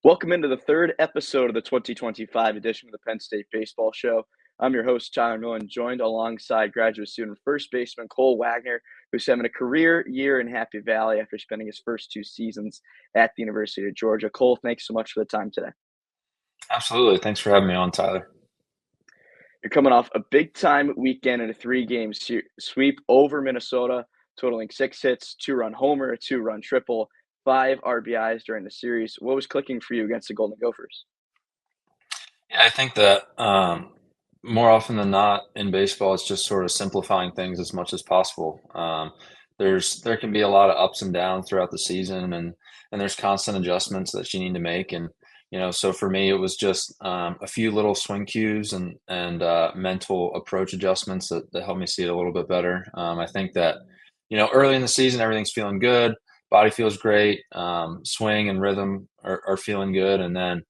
Welcome into the third episode of the 2025 edition of the Penn State Baseball Show. I'm your host, Tyler Millen, joined alongside graduate student first baseman Cole Wagner, who's having a career year in Happy Valley after spending his first two seasons at the University of Georgia. Cole, thanks so much for the time today. Absolutely. Thanks for having me on, Tyler. You're coming off a big-time weekend in a three-game sweep over Minnesota, totaling 6 hits, two-run homer, a two-run triple, 5 RBIs during the series. What was clicking for you against the Golden Gophers? Yeah, I think that more often than not in baseball, it's just sort of simplifying things as much as possible. There can be a lot of ups and downs throughout the season, and there's constant adjustments that you need to make. And so for me, it was just a few little swing cues and mental approach adjustments that helped me see it a little bit better. I think that early in the season, everything's feeling good, body feels great, swing and rhythm are feeling good, and then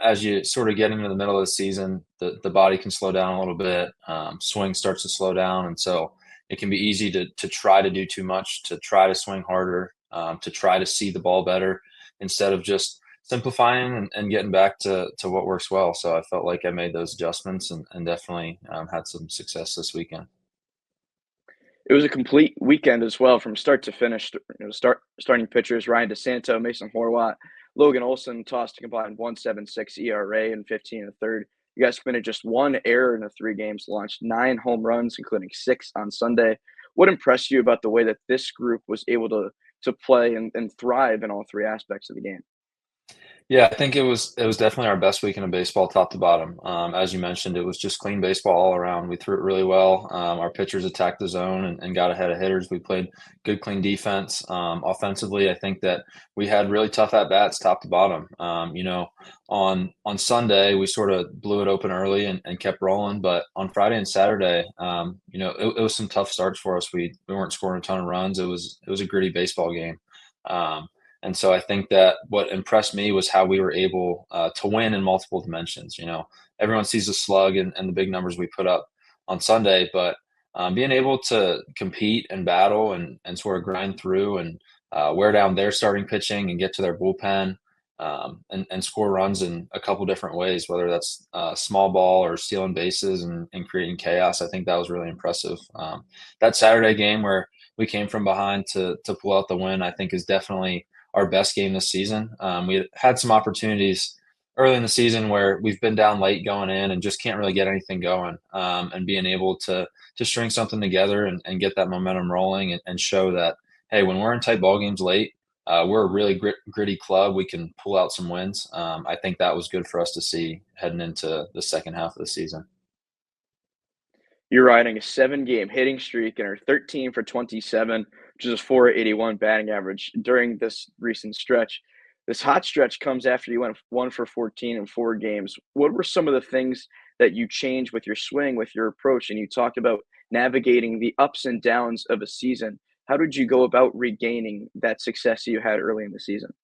as you sort of get into the middle of the season, the body can slow down a little bit. Swing starts to slow down, and so it can be easy to try to do too much, to try to swing harder, to try to see the ball better instead of just simplifying and getting back to what works well. So I felt like I made those adjustments and definitely had some success this weekend. It was a complete weekend as well from start to finish. Starting pitchers Ryan DeSanto, Mason Horwat, Logan Olson tossed a combined 1.76 ERA and 15 and a third. You guys committed just one error in the three games, launched 9 home runs, including 6 on Sunday. What impressed you about the way that this group was able to play and thrive in all three aspects of the game? Yeah, I think it was definitely our best weekend of baseball, top to bottom. As you mentioned, it was just clean baseball all around. We threw it really well. Our pitchers attacked the zone and got ahead of hitters. We played good, clean defense. Offensively, I think that we had really tough at bats, top to bottom. On Sunday, we sort of blew it open early and kept rolling. But on Friday and Saturday, it was some tough starts for us. We weren't scoring a ton of runs. It was a gritty baseball game. And so I think that what impressed me was how we were able to win in multiple dimensions. Everyone sees the slug and the big numbers we put up on Sunday, but being able to compete and battle and sort of grind through and wear down their starting pitching and get to their bullpen and score runs in a couple different ways, whether that's small ball or stealing bases and creating chaos. I think that was really impressive. That Saturday game where we came from behind to pull out the win, I think is definitely our best game this season. We had some opportunities early in the season where we've been down late going in and just can't really get anything going. And being able to string something together and get that momentum rolling and show that, hey, when we're in tight ball games late, we're a really gritty club. We can pull out some wins. I think that was good for us to see heading into the second half of the season. You're riding a 7-game hitting streak and are 13 for 27, which is a 481 batting average during this recent stretch. This hot stretch comes after you went 1 for 14 in 4 games. What were some of the things that you changed with your swing, with your approach? And you talked about navigating the ups and downs of a season. How did you go about regaining that success you had early in the season?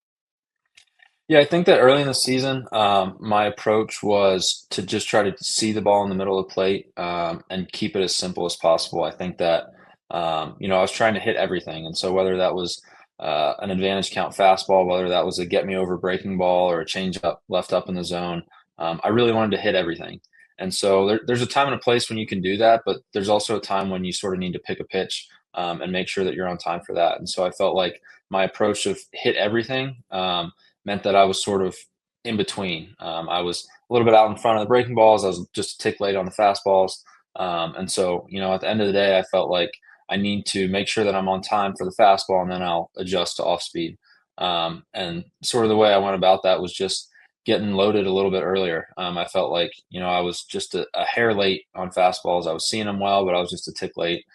Yeah, I think that early in the season, my approach was to just try to see the ball in the middle of the plate and keep it as simple as possible. I think that, I was trying to hit everything. And so whether that was an advantage count fastball, whether that was a get me over breaking ball or a change up left up in the zone, I really wanted to hit everything. And so there's a time and a place when you can do that, but there's also a time when you sort of need to pick a pitch and make sure that you're on time for that. And so I felt like my approach of hit everything. Meant that I was sort of in between. I was a little bit out in front of the breaking balls. I was just a tick late on the fastballs. And so, at the end of the day, I felt like I need to make sure that I'm on time for the fastball and then I'll adjust to off speed. And sort of the way I went about that was just getting loaded a little bit earlier. I felt like, I was just a hair late on fastballs. I was seeing them well, but I was just a tick late.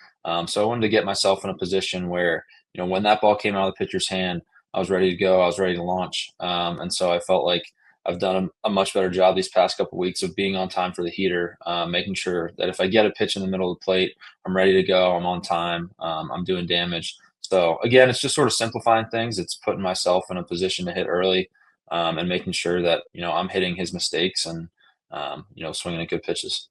So I wanted to get myself in a position where, when that ball came out of the pitcher's hand, I was ready to go. I was ready to launch. And so I felt like I've done a much better job these past couple of weeks of being on time for the heater, making sure that if I get a pitch in the middle of the plate, I'm ready to go. I'm on time. I'm doing damage. So again, it's just sort of simplifying things. It's putting myself in a position to hit early and making sure that, I'm hitting his mistakes and, swinging at good pitches.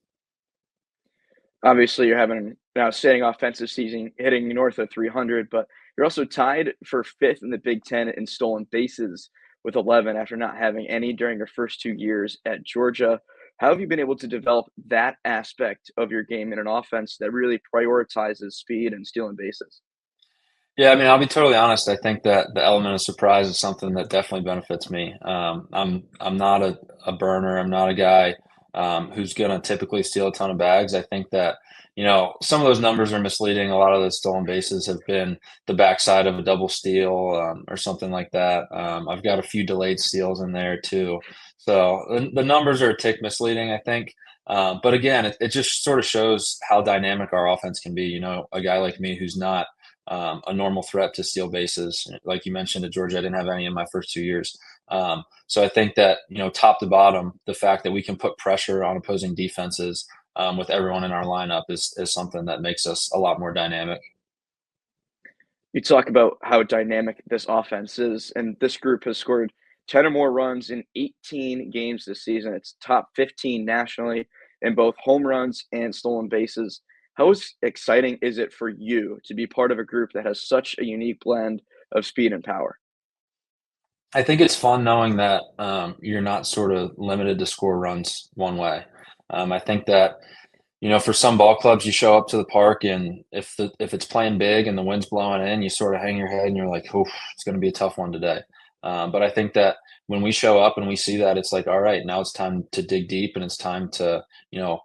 Obviously, you're having an outstanding offensive season, hitting north of 300, but you're also tied for fifth in the Big Ten in stolen bases with 11 after not having any during your first 2 years at Georgia. How have you been able to develop that aspect of your game in an offense that really prioritizes speed and stealing bases? Yeah, I mean, I'll be totally honest. I think that the element of surprise is something that definitely benefits me. I'm not a burner. I'm not a guy who's going to typically steal a ton of bags. I think that some of those numbers are misleading. A lot of those stolen bases have been the backside of a double steal or something like that. I've got a few delayed steals in there too, so the numbers are a tick misleading, I think. But again, it just sort of shows how dynamic our offense can be. A guy like me who's not a normal threat to steal bases. Like you mentioned at Georgia, I didn't have any in my first 2 years. So I think that, top to bottom, the fact that we can put pressure on opposing defenses with everyone in our lineup is something that makes us a lot more dynamic. You talk about how dynamic this offense is, and this group has scored 10 or more runs in 18 games this season. It's top 15 nationally in both home runs and stolen bases. Exciting is it for you to be part of a group that has such a unique blend of speed and power? I think it's fun knowing that you're not sort of limited to score runs one way. I think that for some ball clubs, you show up to the park, and if it's playing big and the wind's blowing in, you sort of hang your head and you're like, "Oh, it's going to be a tough one today." But I think that when we show up and we see that, it's like, all right, now it's time to dig deep, and it's time to you know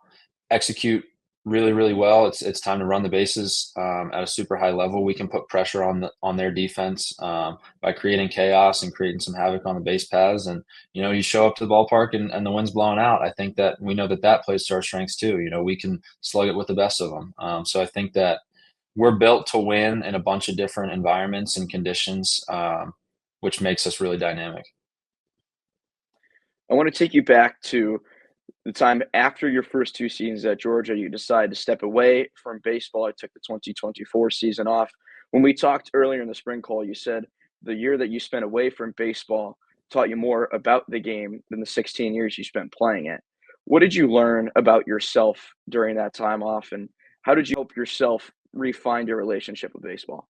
execute really, really well. It's time to run the bases at a super high level. We can put pressure on their defense by creating chaos and creating some havoc on the base paths. And you show up to the ballpark and the wind's blowing out. I think that we know that plays to our strengths too. We can slug it with the best of them. So I think that we're built to win in a bunch of different environments and conditions, which makes us really dynamic. I want to take you back to the time after your first 2 seasons at Georgia. You decided to step away from baseball. I took the 2024 season off. When we talked earlier in the spring call, you said the year that you spent away from baseball taught you more about the game than the 16 years you spent playing it. What did you learn about yourself during that time off, and how did you help yourself refine your relationship with baseball?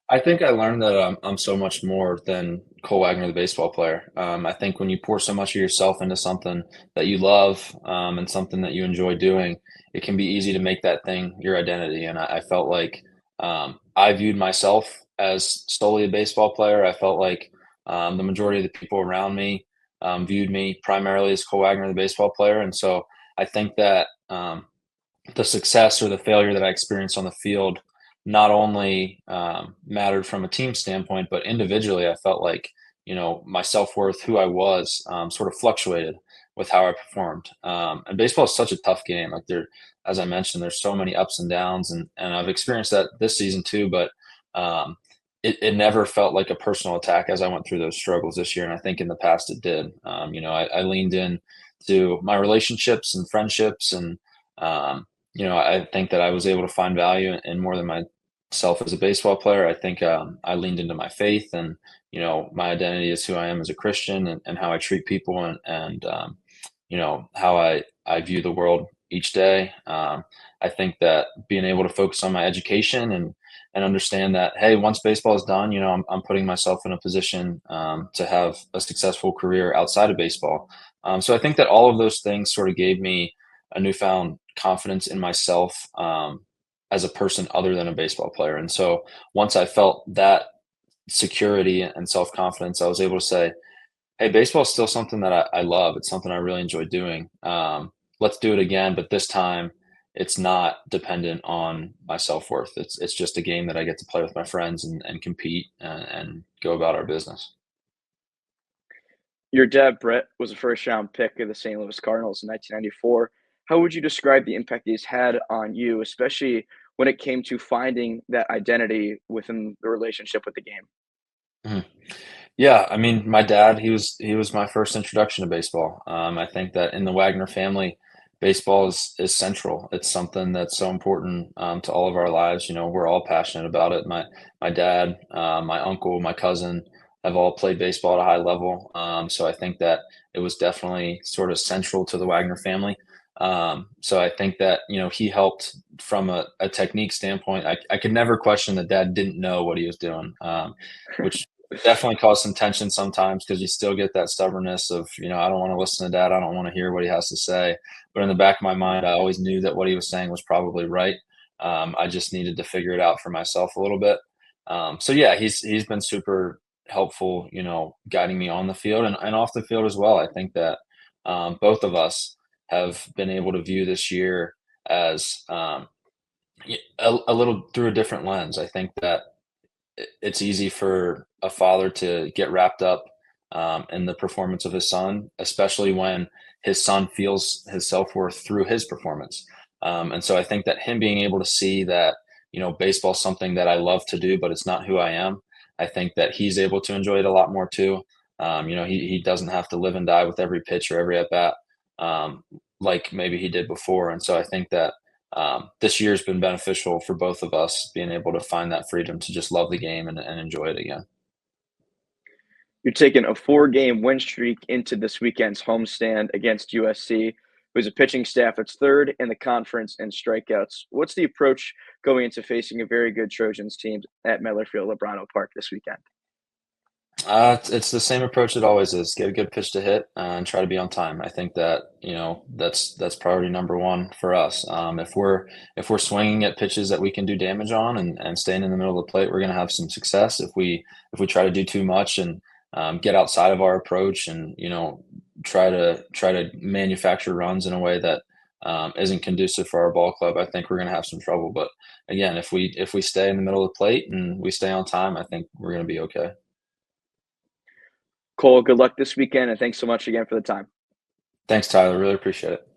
I think I learned that I'm so much more than Cole Wagner, the baseball player. I think when you pour so much of yourself into something that you love and something that you enjoy doing, it can be easy to make that thing your identity. And I felt like I viewed myself as solely a baseball player. I felt like the majority of the people around me viewed me primarily as Cole Wagner, the baseball player. And so I think that the success or the failure that I experienced on the field not only mattered from a team standpoint, but individually, I felt like my self worth, who I was, sort of fluctuated with how I performed. And baseball is such a tough game. Like as I mentioned, there's so many ups and downs, and I've experienced that this season too. But um, it never felt like a personal attack as I went through those struggles this year, and I think in the past it did. I leaned in to my relationships and friendships and I think that I was able to find value in more than myself as a baseball player. I think I leaned into my faith and, my identity is who I am as a Christian and how I treat people and how I view the world each day. I think that being able to focus on my education and understand that, hey, once baseball is done, I'm putting myself in a position to have a successful career outside of baseball. So I think that all of those things sort of gave me a newfound confidence in myself as a person other than a baseball player. And so once I felt that security and self confidence, I was able to say, "Hey, baseball is still something that I love. It's something I really enjoy doing. Let's do it again, but this time." It's not dependent on my self worth. It's just a game that I get to play with my friends and compete and go about our business. Your dad, Brett, was a first round pick of the St. Louis Cardinals in 1994. How would you describe the impact he's had on you, especially when it came to finding that identity within the relationship with the game? Mhm. Yeah, I mean, my dad, he was my first introduction to baseball. I think that in the Wagner family, baseball is central. It's something that's so important to all of our lives. We're all passionate about it. My dad, my uncle, my cousin have all played baseball at a high level. So I think that it was definitely sort of central to the Wagner family. So I think that he helped from a technique standpoint. I could never question that dad didn't know what he was doing, which Definitely caused some tension sometimes because you still get that stubbornness of, I don't want to listen to dad. I don't want to hear what he has to say. But in the back of my mind, I always knew that what he was saying was probably right. I just needed to figure it out for myself a little bit. So yeah, he's been super helpful, guiding me on the field and off the field as well. I think that both of us have been able to view this year as a little through a different lens. I think that it's easy for a father to get wrapped up in the performance of his son, especially when his son feels his self worth through his performance. And so I think that him being able to see that, baseball's something that I love to do, but it's not who I am. I think that he's able to enjoy it a lot more too. He doesn't have to live and die with every pitch or every at bat like maybe he did before. And so I think that this year's been beneficial for both of us being able to find that freedom to just love the game and enjoy it again. You're taking a 4-game win streak into this weekend's homestand against USC, who's a pitching staff that's third in the conference in strikeouts. What's the approach going into facing a very good Trojans team at Miller Field, Lebrano Park this weekend? It's the same approach it always is. Get a good pitch to hit and try to be on time. I think that that's priority number one for us. If we're swinging at pitches that we can do damage on and staying in the middle of the plate, we're going to have some success. If we try to do too much and get outside of our approach and try to manufacture runs in a way that isn't conducive for our ball club, I think we're going to have some trouble. But again, if we stay in the middle of the plate and we stay on time, I think we're going to be okay. Cole, good luck this weekend, and thanks so much again for the time. Thanks, Tyler. Really appreciate it.